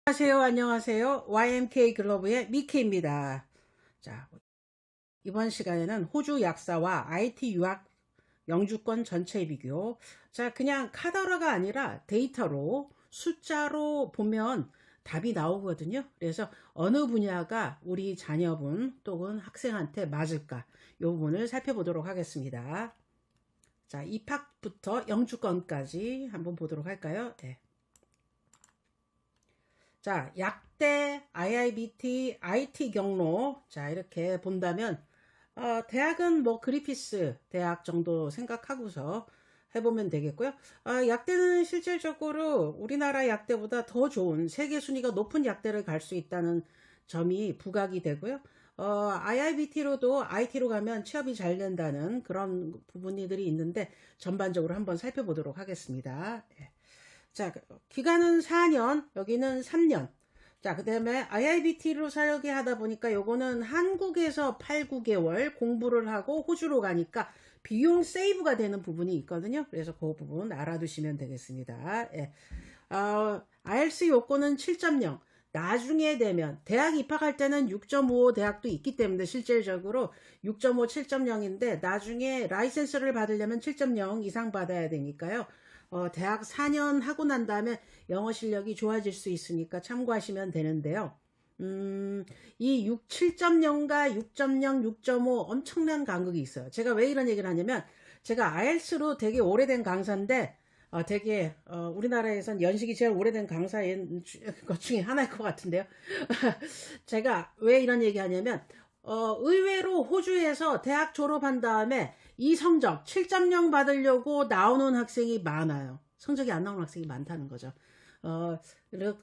안녕하세요. 안녕하세요. YMK 글로브의 미키입니다. 자, 이번 시간에는 호주 약사와 IT 유학 영주권 전체 비교. 자, 그냥 카더라가 아니라 데이터로 숫자로 보면 답이 나오거든요. 그래서 어느 분야가 우리 자녀분 또는 학생한테 맞을까? 이 부분을 살펴보도록 하겠습니다. 자, 입학부터 영주권까지 한번 보도록 할까요? 네. 자, 약대, IIBT, IT 경로. 자, 이렇게 본다면, 대학은 뭐 그리피스 대학 정도 생각하고서 해보면 되겠고요. 약대는 실질적으로 우리나라 약대보다 더 좋은 세계 순위가 높은 약대를 갈 수 있다는 점이 부각이 되고요. IIBT로도 IT로 가면 취업이 잘 된다는 그런 부분들이 있는데 전반적으로 한번 살펴보도록 하겠습니다. 예. 자, 기간은 4년, 여기는 3년. 자, 그 다음에 IIBT로 살게 하다 보니까 요거는 한국에서 8, 9개월 공부를 하고 호주로 가니까 비용 세이브가 되는 부분이 있거든요. 그래서 그 부분 알아두시면 되겠습니다. 예. IELTS 요건은 7.0. 나중에 되면 대학 입학할 때는 6.5 대학도 있기 때문에 실질적으로 6.5, 7.0인데 나중에 라이센스를 받으려면 7.0 이상 받아야 되니까요. 대학 4년 하고 난 다음에 영어 실력이 좋아질 수 있으니까 참고하시면 되는데요. 이 7.0과 6.0, 6.5 엄청난 간극이 있어요. 제가 왜 이런 얘기를 하냐면 제가 IELTS로 되게 오래된 강사인데 되게 우리나라에선 연식이 제일 오래된 강사인 것 중에 하나일 것 같은데요. 제가 왜 이런 얘기 하냐면 의외로 호주에서 대학 졸업한 다음에 이 성적 7.0 받으려고 나오는 학생이 많아요. 성적이 안 나오는 학생이 많다는 거죠.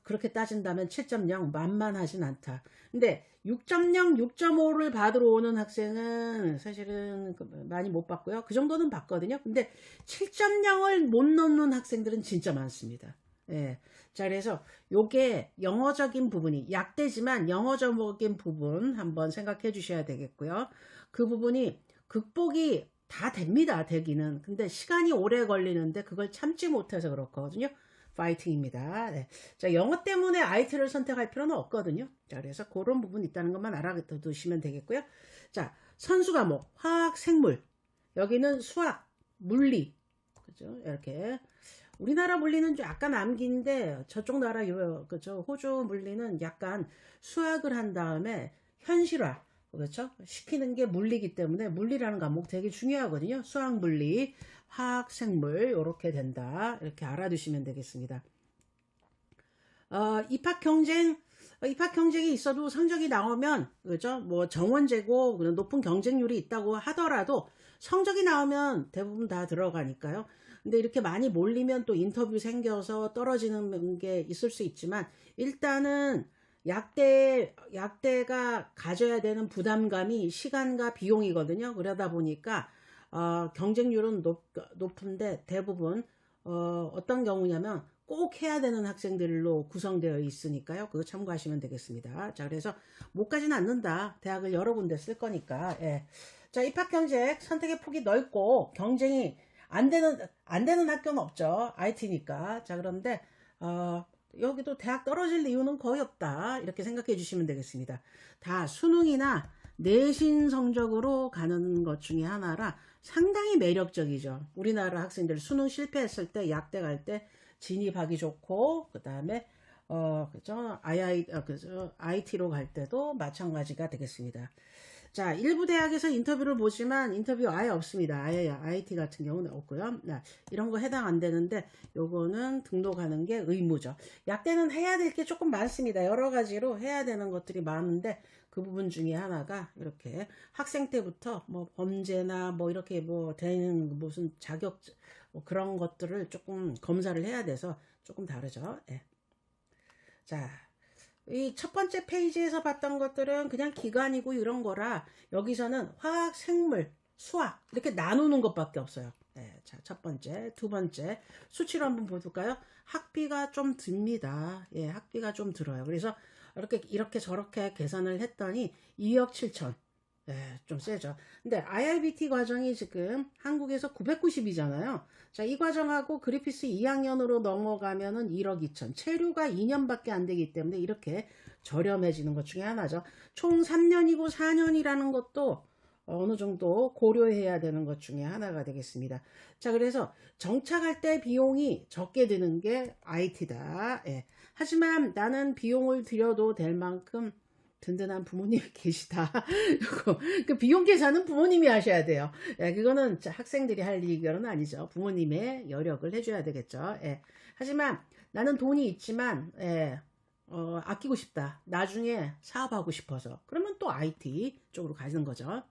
그렇게 따진다면 7.0 만만하진 않다. 근데 6.0, 6.5를 받으러 오는 학생은 사실은 많이 못 받고요. 그 정도는 받거든요. 근데 7.0을 못 넘는 학생들은 진짜 많습니다. 예. 자, 그래서 요게 영어적인 부분이 약대지만 영어적인 부분 한번 생각해 주셔야 되겠고요. 그 부분이 극복이 다 됩니다. 되기는. 근데 시간이 오래 걸리는데 그걸 참지 못해서 그렇거든요. 파이팅입니다. 네. 자, 영어 때문에 IT를 선택할 필요는 없거든요. 자, 그래서 그런 부분 있다는 것만 알아두시면 되겠고요. 자, 선수 과목, 화학, 생물. 여기는 수학, 물리. 그죠? 이렇게. 우리나라 물리는 약간 암기인데 저쪽 나라 그죠? 호주 물리는 약간 수학을 한 다음에 현실화 그렇죠? 시키는 게 물리기 때문에 물리라는 과목 되게 중요하거든요. 수학, 물리, 화학, 생물 이렇게 된다. 이렇게 알아두시면 되겠습니다. 입학 경쟁이 있어도 성적이 나오면 그죠? 뭐 정원제고 높은 경쟁률이 있다고 하더라도 성적이 나오면 대부분 다 들어가니까요. 근데 이렇게 많이 몰리면 또 인터뷰 생겨서 떨어지는 게 있을 수 있지만 일단은 약대가 가져야 되는 부담감이 시간과 비용이거든요. 그러다 보니까 경쟁률은 높은데 대부분 어떤 경우냐면 꼭 해야 되는 학생들로 구성되어 있으니까요. 그거 참고하시면 되겠습니다. 자, 그래서 못 가지는 않는다. 대학을 여러 군데 쓸 거니까. 예. 자, 입학 경쟁 선택의 폭이 넓고 경쟁이 안 되는 학교는 없죠. IT니까. 자, 그런데 여기도 대학 떨어질 이유는 거의 없다. 이렇게 생각해 주시면 되겠습니다. 다 수능이나 내신 성적으로 가는 것 중에 하나라 상당히 매력적이죠. 우리나라 학생들 수능 실패했을 때 약대 갈 때 진입하기 좋고 그 다음에 그죠? IT로 갈 때도 마찬가지가 되겠습니다. 자, 일부 대학에서 인터뷰를 보지만 인터뷰 아예 없습니다. 아예 IT 같은 경우는 없고요. 이런 거 해당 안 되는데 요거는 등록하는 게 의무죠. 약대는 해야 될 게 조금 많습니다. 여러 가지로 해야 되는 것들이 많은데 그 부분 중에 하나가 이렇게 학생 때부터 뭐 범죄나 뭐 이렇게 뭐 되는 무슨 자격 뭐 그런 것들을 조금 검사를 해야 돼서 조금 다르죠. 예. 자, 이 첫 번째 페이지에서 봤던 것들은 그냥 기간이고 이런 거라 여기서는 화학, 생물, 수학 이렇게 나누는 것밖에 없어요. 네, 자, 첫 번째, 두 번째 수치로 한번 볼까요? 학비가 좀 듭니다. 예, 학비가 좀 들어요. 그래서 이렇게 저렇게 계산을 했더니 2억 7천. 좀 세죠. 근데 IIBT 과정이 지금 한국에서 990이잖아요. 자, 이 과정하고 그리피스 2학년으로 넘어가면은 1억 2천. 체류가 2년밖에 안 되기 때문에 이렇게 저렴해지는 것 중에 하나죠. 총 3년이고 4년이라는 것도 어느 정도 고려해야 되는 것 중에 하나가 되겠습니다. 자, 그래서 정착할 때 비용이 적게 드는 게 IT다. 예. 하지만 나는 비용을 들여도 될 만큼 든든한 부모님이 계시다. 그 비용 계산은 부모님이 하셔야 돼요. 예, 그거는 학생들이 할 일은 아니죠. 부모님의 여력을 해줘야 되겠죠. 예. 하지만 나는 돈이 있지만 아끼고 싶다. 나중에 사업하고 싶어서. 그러면 또 IT 쪽으로 가는 거죠.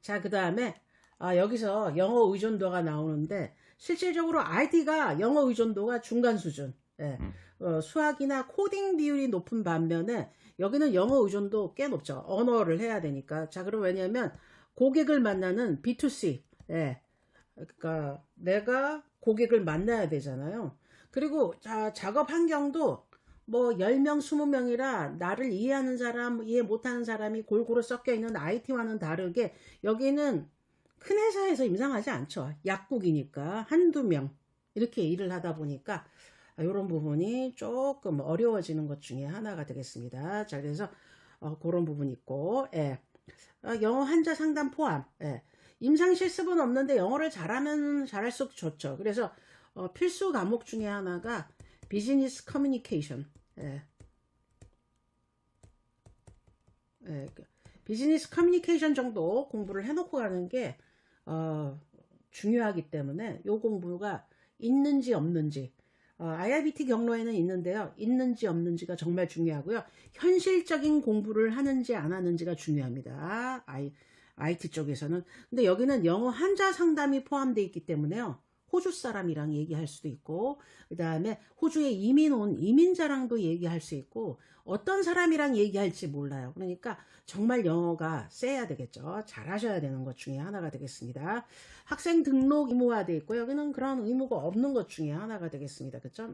자, 그 다음에 여기서 영어 의존도가 나오는데 실질적으로 IT가 영어 의존도가 중간 수준. 예. 수학이나 코딩 비율이 높은 반면에 여기는 영어 의존도 꽤 높죠. 언어를 해야 되니까. 자, 그럼 왜냐면 고객을 만나는 B2C. 예. 그러니까 내가 고객을 만나야 되잖아요. 그리고 작업 환경도 뭐 10명, 20명이라 나를 이해하는 사람, 이해 못하는 사람이 골고루 섞여 있는 IT와는 다르게 여기는 큰 회사에서 임상하지 않죠. 약국이니까 한두 명 이렇게 일을 하다 보니까 이런 부분이 조금 어려워지는 것 중에 하나가 되겠습니다. 자, 그래서 그런 부분이 있고, 영어 한자 상담 포함. 임상 실습은 없는데 영어를 잘하면 잘할수록 좋죠. 그래서 필수 과목 중에 하나가 비즈니스 커뮤니케이션. 비즈니스 커뮤니케이션 정도 공부를 해놓고 가는 게 중요하기 때문에 이 공부가 있는지 없는지 IIBT 경로에는 있는데요. 있는지 없는지가 정말 중요하고요. 현실적인 공부를 하는지 안 하는지가 중요합니다. IT 쪽에서는. 근데 여기는 영어 한자 상담이 포함되어 있기 때문에요. 호주 사람이랑 얘기할 수도 있고 그 다음에 호주에 이민 온 이민자랑도 얘기할 수 있고 어떤 사람이랑 얘기할지 몰라요. 그러니까 정말 영어가 세야 되겠죠. 잘하셔야 되는 것 중에 하나가 되겠습니다. 학생 등록 의무화되어 있고 여기는 그런 의무가 없는 것 중에 하나가 되겠습니다. 그렇죠?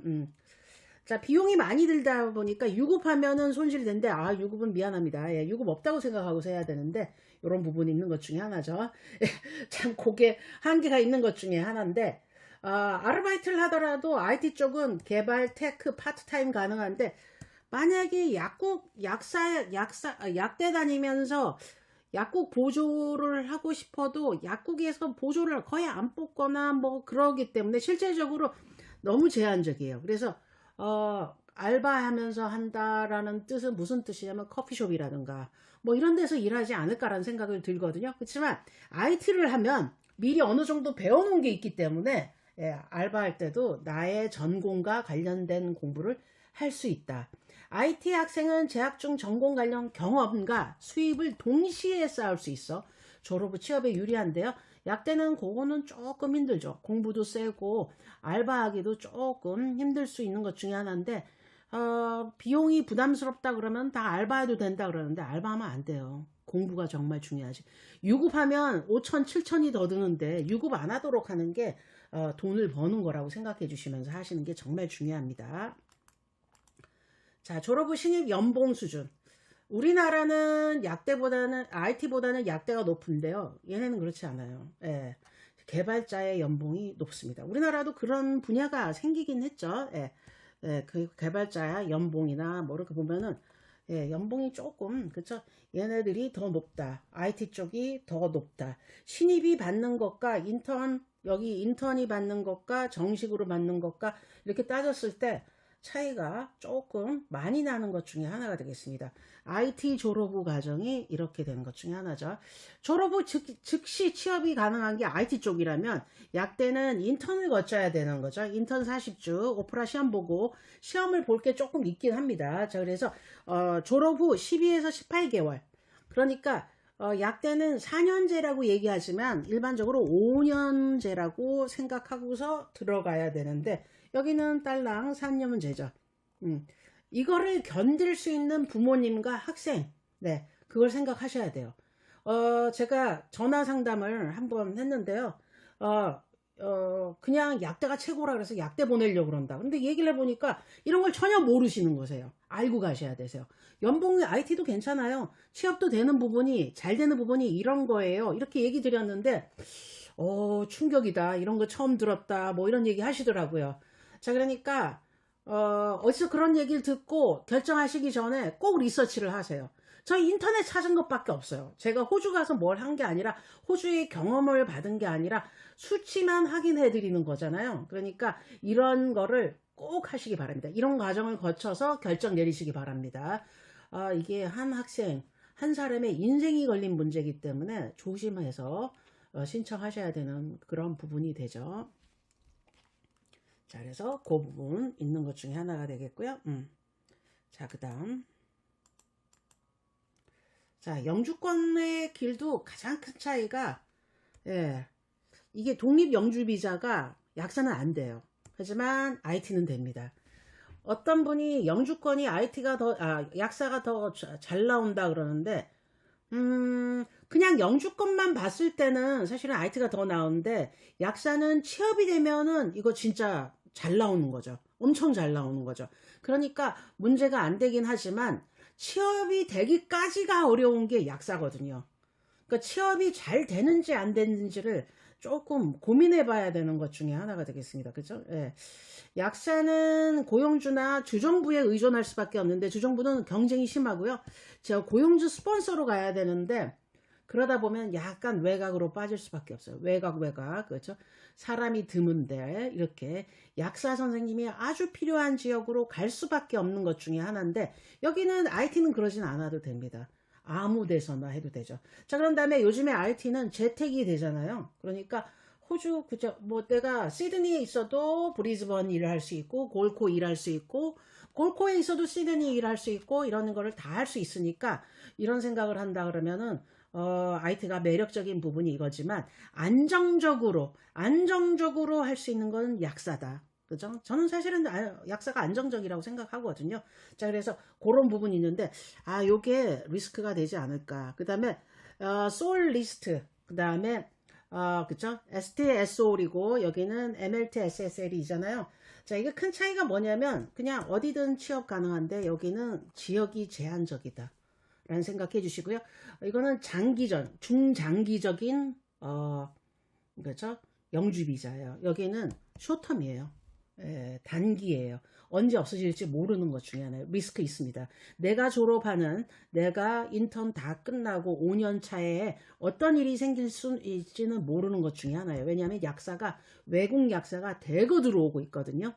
자, 비용이 많이 들다 보니까 유급하면은 손실된데 유급은 미안합니다. 유급 없다고 생각하고서 해야 되는데 이런 부분이 있는 것 중에 하나죠. 참 그게 한계가 있는 것 중에 하나인데 아르바이트를 하더라도 IT 쪽은 개발, 테크, 파트타임 가능한데 만약에 약대 다니면서 약국 보조를 하고 싶어도 약국에서 보조를 거의 안 뽑거나 뭐 그러기 때문에 실질적으로 너무 제한적이에요. 그래서 알바하면서 한다라는 뜻은 무슨 뜻이냐면 커피숍이라든가 뭐 이런 데서 일하지 않을까라는 생각을 들거든요. 그렇지만 IT를 하면 미리 어느 정도 배워놓은 게 있기 때문에 알바할 때도 나의 전공과 관련된 공부를 할 수 있다. IT 학생은 재학 중 전공 관련 경험과 수입을 동시에 쌓을 수 있어 졸업 후 취업에 유리한데요. 약대는 그거는 조금 힘들죠. 공부도 세고 알바하기도 조금 힘들 수 있는 것 중에 하나인데 비용이 부담스럽다 그러면 다 알바해도 된다 그러는데 알바하면 안 돼요. 공부가 정말 중요하지. 유급하면 5천, 7천이 더 드는데 유급 안 하도록 하는 게 돈을 버는 거라고 생각해 주시면서 하시는 게 정말 중요합니다. 자, 졸업 후 신입 연봉 수준. 우리나라는 약대보다는 IT보다는 약대가 높은데요. 얘네는 그렇지 않아요. 개발자의 연봉이 높습니다. 우리나라도 그런 분야가 생기긴 했죠. 그 개발자의 연봉이나 뭐 이렇게 보면은 연봉이 조금 그쵸? 얘네들이 더 높다. IT 쪽이 더 높다. 신입이 받는 것과 여기 인턴이 받는 것과 정식으로 받는 것과 이렇게 따졌을 때 차이가 조금 많이 나는 것 중에 하나가 되겠습니다. IT 졸업 후 과정이 이렇게 되는 것 중에 하나죠. 졸업 후 즉시 취업이 가능한 게 IT 쪽이라면 약대는 인턴을 거쳐야 되는 거죠. 인턴 40주 오프라 시험 보고 시험을 볼 게 조금 있긴 합니다. 자, 그래서 졸업 후 12에서 18개월 그러니까 약대는 4년제라고 얘기하지만 일반적으로 5년제라고 생각하고서 들어가야 되는데 여기는 딸랑 3년제죠. 이거를 견딜 수 있는 부모님과 학생, 그걸 생각하셔야 돼요. 제가 전화 상담을 한번 했는데요. 그냥 약대가 최고라 그래서 약대 보내려고 그런다. 근데 얘기를 해보니까 이런 걸 전혀 모르시는 거세요. 알고 가셔야 되세요. 연봉이 IT도 괜찮아요. 취업도 되는 부분이, 잘 되는 부분이 이런 거예요. 이렇게 얘기 드렸는데, 충격이다. 이런 거 처음 들었다. 뭐 이런 얘기 하시더라고요. 자, 그러니까, 어디서 그런 얘기를 듣고 결정하시기 전에 꼭 리서치를 하세요. 저 인터넷 찾은 것밖에 없어요. 제가 호주 가서 뭘 한 게 아니라 호주의 경험을 받은 게 아니라 수치만 확인해 드리는 거잖아요. 그러니까 이런 거를 꼭 하시기 바랍니다. 이런 과정을 거쳐서 결정 내리시기 바랍니다. 이게 한 학생, 한 사람의 인생이 걸린 문제이기 때문에 조심해서 신청하셔야 되는 그런 부분이 되죠. 자, 그래서 그 부분 있는 것 중에 하나가 되겠고요. 자, 그 다음. 자, 영주권의 길도 가장 큰 차이가, 예, 이게 독립 영주 비자가 약사는 안 돼요. 하지만 IT는 됩니다. 어떤 분이 영주권이 약사가 더 잘 나온다 그러는데, 그냥 영주권만 봤을 때는 사실은 IT가 더 나오는데, 약사는 취업이 되면은 이거 진짜 잘 나오는 거죠. 엄청 잘 나오는 거죠. 그러니까 문제가 안 되긴 하지만, 취업이 되기까지가 어려운 게 약사거든요. 그러니까 취업이 잘 되는지 안 되는지를 조금 고민해 봐야 되는 것 중에 하나가 되겠습니다. 그죠? 예. 약사는 고용주나 주정부에 의존할 수밖에 없는데 주정부는 경쟁이 심하고요. 제가 고용주 스폰서로 가야 되는데 그러다 보면 약간 외곽으로 빠질 수밖에 없어요. 외곽. 그렇죠? 사람이 드문데 이렇게 약사 선생님이 아주 필요한 지역으로 갈 수밖에 없는 것 중에 하나인데 여기는 IT는 그러진 않아도 됩니다. 아무 데서나 해도 되죠. 자, 그런 다음에 요즘에 IT는 재택이 되잖아요. 그러니까 호주, 그죠? 뭐 내가 시드니에 있어도 브리즈번 일을 할 수 있고 골코 일할 수 있고 골코에 있어도 시드니 일할 수 있고 이런 거를 다 할 수 있으니까 이런 생각을 한다 그러면은 IT가 매력적인 부분이 이거지만 안정적으로 할 수 있는 건 약사다. 그죠? 저는 사실은 약사가 안정적이라고 생각하거든요. 자, 그래서 그런 부분이 있는데, 요게 리스크가 되지 않을까. 그 다음에, 소울 리스트. 그 다음에, 그쵸? STSO이고, 여기는 MLT SSL이잖아요. 자, 이게 큰 차이가 뭐냐면, 그냥 어디든 취업 가능한데, 여기는 지역이 제한적이다. 라는 생각해 주시고요. 이거는 중장기적인, 그렇죠? 영주 비자예요. 여기는 쇼텀이에요. 단기예요. 언제 없어질지 모르는 것 중에 하나예요. 리스크 있습니다. 내가 인턴 다 끝나고 5년 차에 어떤 일이 생길 수 있지는 모르는 것 중에 하나예요. 왜냐하면 외국 약사가 대거 들어오고 있거든요.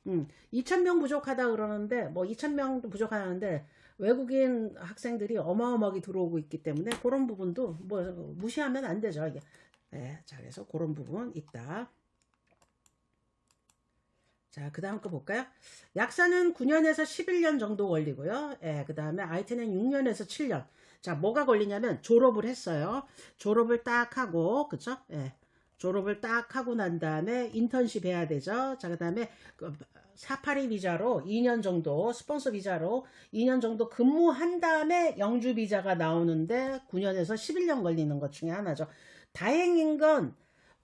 2,000명 부족하다 그러는데, 뭐 2,000명도 부족하는데, 외국인 학생들이 어마어마하게 들어오고 있기 때문에 그런 부분도 뭐 무시하면 안 되죠. 이게. 자, 그래서 그런 부분 있다. 자, 그 다음 거 볼까요? 약사는 9년에서 11년 정도 걸리고요. 그 다음에 IT는 6년에서 7년. 자, 뭐가 걸리냐면 졸업을 했어요. 졸업을 딱 하고, 그쵸? 졸업을 딱 하고 난 다음에 인턴십 해야 되죠. 자, 그 다음에 482 비자로 2년 정도, 스폰서 비자로 2년 정도 근무한 다음에 영주 비자가 나오는데 9년에서 11년 걸리는 것 중에 하나죠. 다행인 건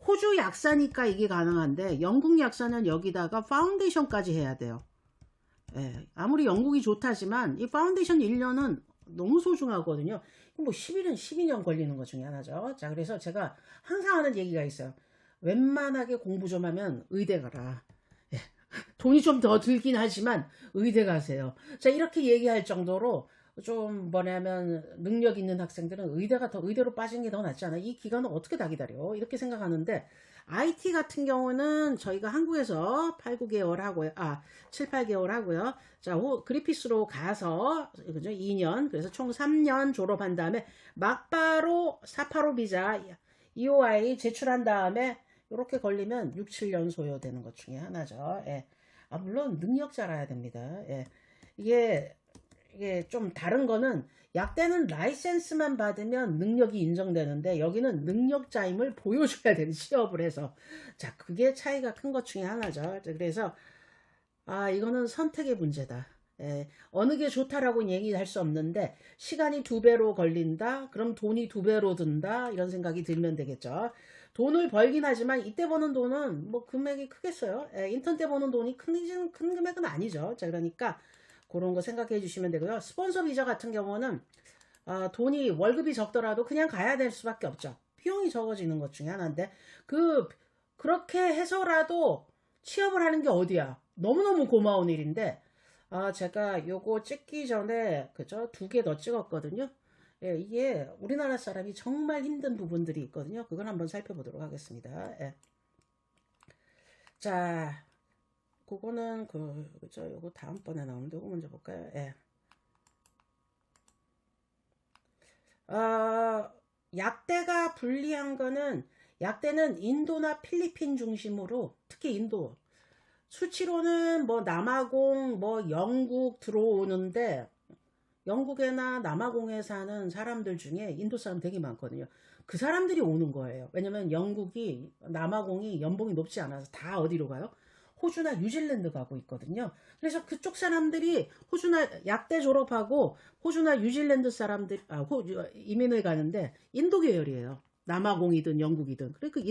호주 약사니까 이게 가능한데 영국 약사는 여기다가 파운데이션까지 해야 돼요. 아무리 영국이 좋다지만 이 파운데이션 1년은 너무 소중하거든요. 뭐 11년, 12년 걸리는 것 중에 하나죠. 자, 그래서 제가 항상 하는 얘기가 있어요. 웬만하게 공부 좀 하면 의대 가라. 돈이 좀 더 들긴 하지만 의대 가세요. 자, 이렇게 얘기할 정도로 좀 뭐냐면 능력 있는 학생들은 의대로 빠지는 게 더 낫지 않아? 이 기간을 어떻게 다 기다려? 이렇게 생각하는데 IT 같은 경우는 저희가 한국에서 8, 9개월 하고요. 7, 8개월 하고요. 자, 그리피스로 가서 그죠? 2년. 그래서 총 3년 졸업한 다음에 막바로 485 비자 EOI 제출한 다음에 이렇게 걸리면 6, 7년 소요되는 것 중에 하나죠. 물론 능력자라야 됩니다. 이게 좀 다른 거는 약대는 라이센스만 받으면 능력이 인정되는데 여기는 능력자임을 보여줘야 되는 취업을 해서 자, 그게 차이가 큰 것 중에 하나죠. 그래서 이거는 선택의 문제다. 어느 게 좋다라고 얘기할 수 없는데 시간이 2배로 걸린다. 그럼 돈이 2배로 든다. 이런 생각이 들면 되겠죠. 돈을 벌긴 하지만 이때 버는 돈은 뭐 금액이 크겠어요. 인턴 때 버는 돈이 큰 금액은 아니죠. 자, 그러니까 그런 거 생각해 주시면 되고요. 스폰서 비자 같은 경우는 돈이 월급이 적더라도 그냥 가야 될 수밖에 없죠. 비용이 적어지는 것 중에 하나인데 그렇게 해서라도 취업을 하는 게 어디야. 너무너무 고마운 일인데 제가 요거 찍기 전에 그죠? 2개 더 찍었거든요. 예, 이게 우리나라 사람이 정말 힘든 부분들이 있거든요. 그걸 한번 살펴보도록 하겠습니다. 예. 자, 그거는 그죠? 요거 다음번에 나오는데 요거 먼저 볼까요? 예. 약대가 불리한 거는 약대는 인도나 필리핀 중심으로 특히 인도 수치로는 뭐 남아공 뭐 영국 들어오는데 영국이나 남아공에 사는 사람들 중에 인도 사람 되게 많거든요. 그 사람들이 오는 거예요. 왜냐면 영국이 남아공이 연봉이 높지 않아서 다 어디로 가요? 호주나 뉴질랜드 가고 있거든요. 그래서 그쪽 사람들이 호주나 약대 졸업하고 호주나 뉴질랜드 사람들 이민을 가는데 인도 계열이에요. 남아공이든 영국이든. 그러니까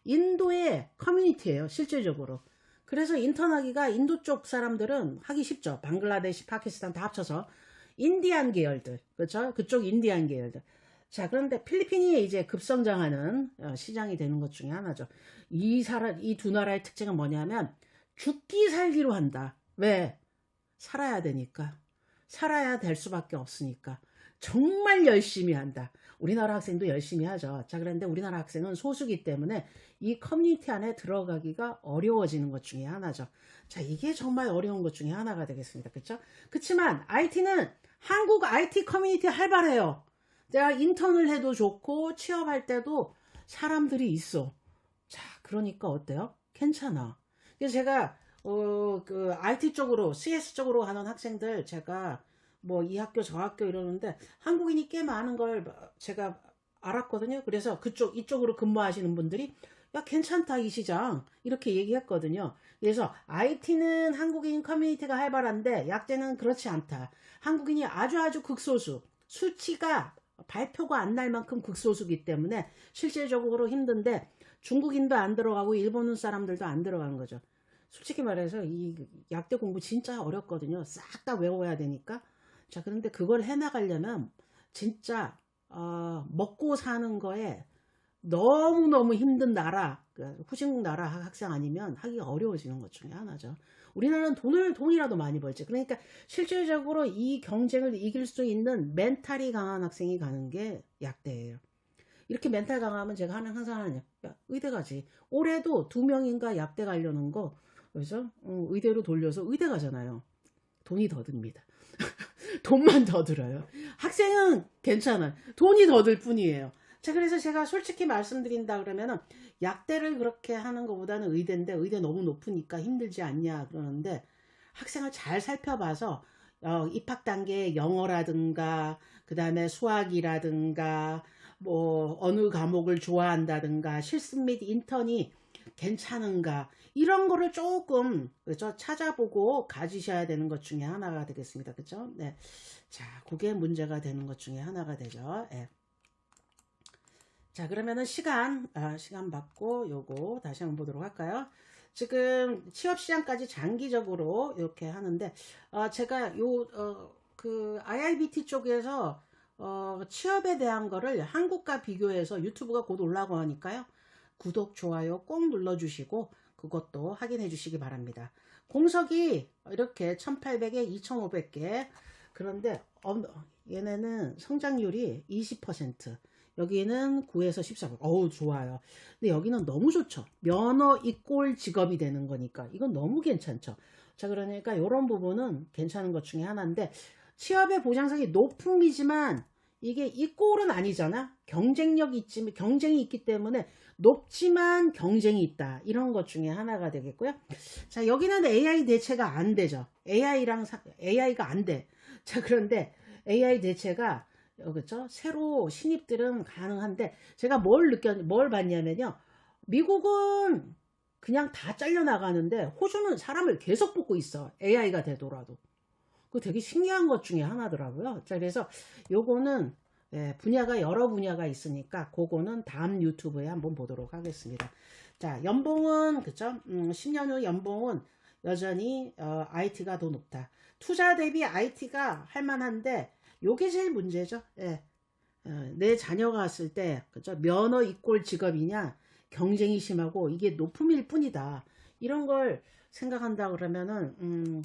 인도의 커뮤니티예요. 실질적으로. 그래서 인턴하기가 인도 쪽 사람들은 하기 쉽죠. 방글라데시, 파키스탄 다 합쳐서 인디안 계열들, 그렇죠? 그쪽 인디안 계열들. 자, 그런데 필리핀이 이제 급성장하는 시장이 되는 것 중에 하나죠. 이 두 나라의 특징은 뭐냐면 죽기 살기로 한다. 왜? 살아야 되니까. 살아야 될 수밖에 없으니까. 정말 열심히 한다. 우리나라 학생도 열심히 하죠. 자, 그런데 우리나라 학생은 소수기 때문에 이 커뮤니티 안에 들어가기가 어려워지는 것 중에 하나죠. 자, 이게 정말 어려운 것 중에 하나가 되겠습니다. 그렇죠? 그렇지만 IT는 한국 IT 커뮤니티 활발해요. 내가 인턴을 해도 좋고 취업할 때도 사람들이 있어. 자, 그러니까 어때요? 괜찮아. 그래서 제가 그 IT 쪽으로 CS 쪽으로 가는 학생들 제가 뭐 이 학교 저 학교 이러는데 한국인이 꽤 많은 걸 제가 알았거든요. 그래서 이쪽으로 근무하시는 분들이 야 괜찮다 이 시장 이렇게 얘기했거든요. 그래서 IT는 한국인 커뮤니티가 활발한데 약대는 그렇지 않다. 한국인이 아주 극소수 수치가 발표가 안 날 만큼 극소수기 때문에 실질적으로 힘든데 중국인도 안 들어가고 일본 사람들도 안 들어가는 거죠. 솔직히 말해서 이 약대 공부 진짜 어렵거든요. 싹 다 외워야 되니까. 자, 그런데 그걸 해나가려면 진짜 먹고 사는 거에 너무너무 힘든 나라, 후진국 나라 학생 아니면 하기가 어려워지는 것 중에 하나죠. 우리나라는 돈이라도 많이 벌지. 그러니까 실질적으로 이 경쟁을 이길 수 있는 멘탈이 강한 학생이 가는 게 약대예요. 이렇게 멘탈 강하면 제가 항상 하는 야, 의대 가지. 올해도 2명인가 약대 가려는 거, 그래서 의대로 돌려서 의대 가잖아요. 돈이 더 듭니다. 돈만 더 들어요. 학생은 괜찮아요. 돈이 더 들 뿐이에요. 자, 그래서 제가 솔직히 말씀드린다 그러면은 약대를 그렇게 하는 것보다는 의대인데 의대 너무 높으니까 힘들지 않냐 그러는데 학생을 잘 살펴봐서 입학 단계 영어라든가 그 다음에 수학이라든가 뭐 어느 과목을 좋아한다든가 실습 및 인턴이 괜찮은가 이런 거를 조금 그죠 찾아보고 가지셔야 되는 것 중에 하나가 되겠습니다. 그죠? 네. 자, 그게 문제가 되는 것 중에 하나가 되죠. 네. 자, 그러면은 시간 받고 요거 다시 한번 보도록 할까요? 지금 취업시장까지 장기적으로 이렇게 하는데, 제가 그 IIBT 쪽에서, 취업에 대한 거를 한국과 비교해서 유튜브가 곧 올라가고 하니까요. 구독, 좋아요 꼭 눌러주시고, 그것도 확인해 주시기 바랍니다. 공석이 이렇게 1800개, 2500개. 그런데, 얘네는 성장률이 20%. 여기는 9에서 14%. 어우, 좋아요. 근데 여기는 너무 좋죠. 면허 이꼴 직업이 되는 거니까. 이건 너무 괜찮죠. 자, 그러니까 이런 부분은 괜찮은 것 중에 하나인데, 취업의 보장성이 높음이지만, 이게 이꼴은 아니잖아. 경쟁력이 있지만, 경쟁이 있기 때문에 높지만 경쟁이 있다. 이런 것 중에 하나가 되겠고요. 자, 여기는 AI 대체가 안 되죠. AI가 안 돼. 자, 그런데 AI 대체가 그렇죠? 새로 신입들은 가능한데 제가 뭘 봤냐면요. 미국은 그냥 다 잘려나가는데 호주는 사람을 계속 뽑고 있어. AI가 되더라도. 그 되게 신기한 것 중에 하나더라고요. 자, 그래서 요거는 예, 분야가 여러 분야가 있으니까 그거는 다음 유튜브에 한번 보도록 하겠습니다. 자, 연봉은 그죠? 10년 후 연봉은 여전히 IT가 더 높다. 투자 대비 IT가 할만한데 요게 제일 문제죠. 예. 내 자녀가 왔을 때 그죠? 면허 이꼴 직업이냐 경쟁이 심하고 이게 높음일 뿐이다. 이런 걸 생각한다 그러면은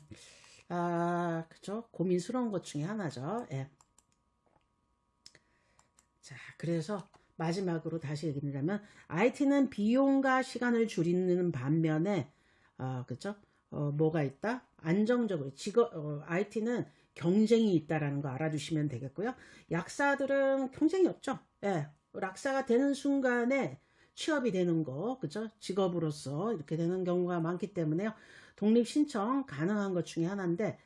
그죠? 고민스러운 것 중에 하나죠. 예. 자, 그래서 마지막으로 다시 얘기하자면 IT는 비용과 시간을 줄이는 반면에 그죠? 뭐가 있다? 안정적으로 IT는 경쟁이 있다라는 거 알아두시면 되겠고요. 약사들은 경쟁이 없죠. 예. 약사가 되는 순간에 취업이 되는 거, 그죠? 직업으로서 이렇게 되는 경우가 많기 때문에요. 독립 신청 가능한 것 중에 하나인데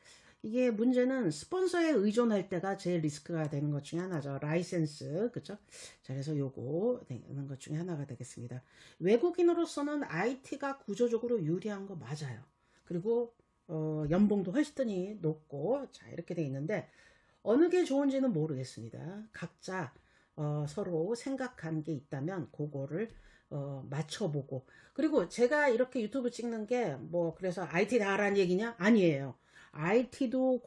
이게 문제는 스폰서에 의존할 때가 제일 리스크가 되는 것 중에 하나죠. 라이센스, 그죠? 자, 그래서 요거 되는 것 중에 하나가 되겠습니다. 외국인으로서는 IT가 구조적으로 유리한 거 맞아요. 그리고 연봉도 훨씬 높고 자 이렇게 돼 있는데 어느 게 좋은지는 모르겠습니다. 각자 서로 생각한 게 있다면 그거를 맞춰보고 그리고 제가 이렇게 유튜브 찍는 게 뭐 그래서 IT 다 하라는 얘기냐? 아니에요. IT를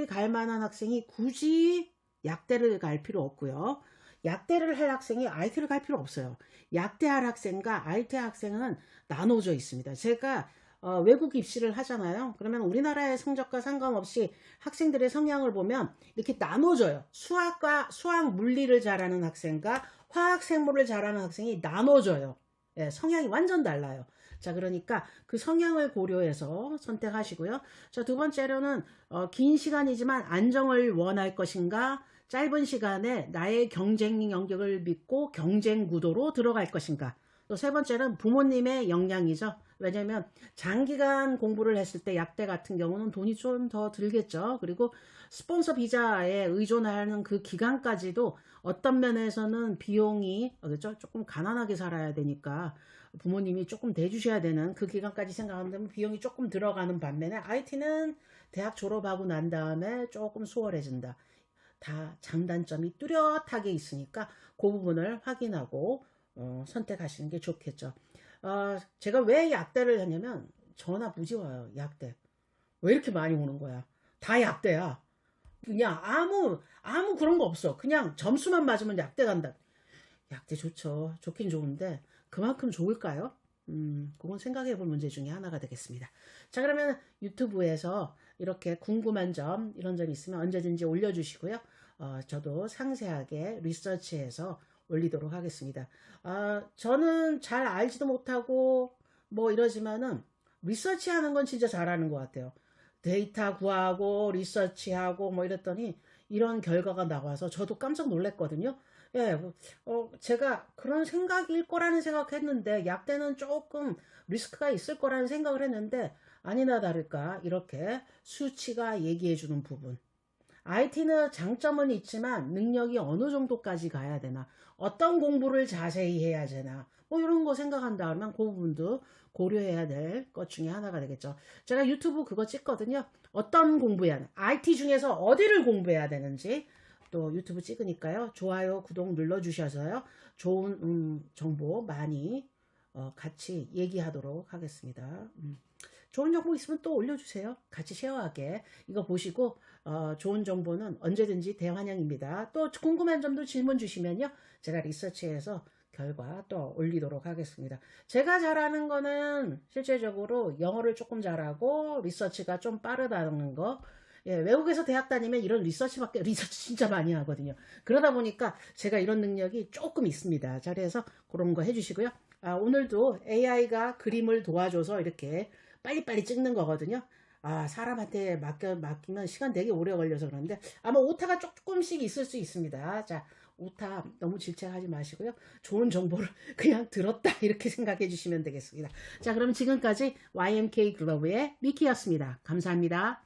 갈 만한 학생이 굳이 약대를 갈 필요 없고요. 약대를 할 학생이 IT를 갈 필요 없어요. 약대할 학생과 IT 학생은 나눠져 있습니다. 제가 외국 입시를 하잖아요. 그러면 우리나라의 성적과 상관없이 학생들의 성향을 보면 이렇게 나눠져요. 수학, 물리를 잘하는 학생과 화학, 생물을 잘하는 학생이 나눠져요. 예, 성향이 완전 달라요. 자, 그러니까 그 성향을 고려해서 선택하시고요. 자, 두 번째로는 긴 시간이지만 안정을 원할 것인가, 짧은 시간에 나의 경쟁 영역을 믿고 경쟁 구도로 들어갈 것인가. 또 세 번째는 부모님의 역량이죠. 왜냐면 장기간 공부를 했을 때 약대 같은 경우는 돈이 좀 더 들겠죠. 그리고 스폰서 비자에 의존하는 그 기간까지도 어떤 면에서는 비용이 그렇죠? 조금 가난하게 살아야 되니까 부모님이 조금 대주셔야 되는 그 기간까지 생각한다면 비용이 조금 들어가는 반면에 IT는 대학 졸업하고 난 다음에 조금 수월해진다. 다 장단점이 뚜렷하게 있으니까 그 부분을 확인하고 선택하시는 게 좋겠죠. 제가 왜 약대를 했냐면 전화 무지 와요. 약대. 왜 이렇게 많이 오는 거야? 다 약대야. 그냥 아무 그런 거 없어. 그냥 점수만 맞으면 약대 간다. 약대 좋죠. 좋긴 좋은데 그만큼 좋을까요? 그건 생각해 볼 문제 중에 하나가 되겠습니다. 자, 그러면 유튜브에서 이렇게 궁금한 점, 이런 점 있으면 언제든지 올려주시고요. 저도 상세하게 리서치해서 올리도록 하겠습니다. 저는 잘 알지도 못하고 뭐 이러지만은 리서치하는 건 진짜 잘하는 것 같아요. 데이터 구하고 리서치하고 뭐 이랬더니 이런 결과가 나와서 저도 깜짝 놀랐거든요. 예, 제가 그런 생각일 거라는 생각했는데 약대는 조금 리스크가 있을 거라는 생각을 했는데 아니나 다를까 이렇게 수치가 얘기해 주는 부분. IT는 장점은 있지만 능력이 어느 정도까지 가야 되나, 어떤 공부를 자세히 해야 되나, 뭐 이런 거 생각한다면 그 부분도 고려해야 될 것 중에 하나가 되겠죠. 제가 유튜브 그거 찍거든요. 어떤 공부해야 하나, IT 중에서 어디를 공부해야 되는지 또 유튜브 찍으니까요. 좋아요, 구독 눌러주셔서요. 좋은 정보 많이 같이 얘기하도록 하겠습니다. 좋은 정보 있으면 또 올려주세요. 같이 쉐어하게. 이거 보시고 좋은 정보는 언제든지 대환영입니다. 또 궁금한 점도 질문 주시면요. 제가 리서치해서 결과 또 올리도록 하겠습니다. 제가 잘하는 거는 실제적으로 영어를 조금 잘하고 리서치가 좀 빠르다는 거. 예, 외국에서 대학 다니면 이런 리서치 진짜 많이 하거든요. 그러다 보니까 제가 이런 능력이 조금 있습니다. 자, 그래서 그런 거 해주시고요. 오늘도 AI가 그림을 도와줘서 이렇게 빨리빨리 찍는 거거든요. 사람한테 맡기면 시간 되게 오래 걸려서 그런데 아마 오타가 조금씩 있을 수 있습니다. 자, 오타 너무 질책하지 마시고요. 좋은 정보를 그냥 들었다 이렇게 생각해 주시면 되겠습니다. 자, 그럼 지금까지 YMK 글로브의 미키였습니다. 감사합니다.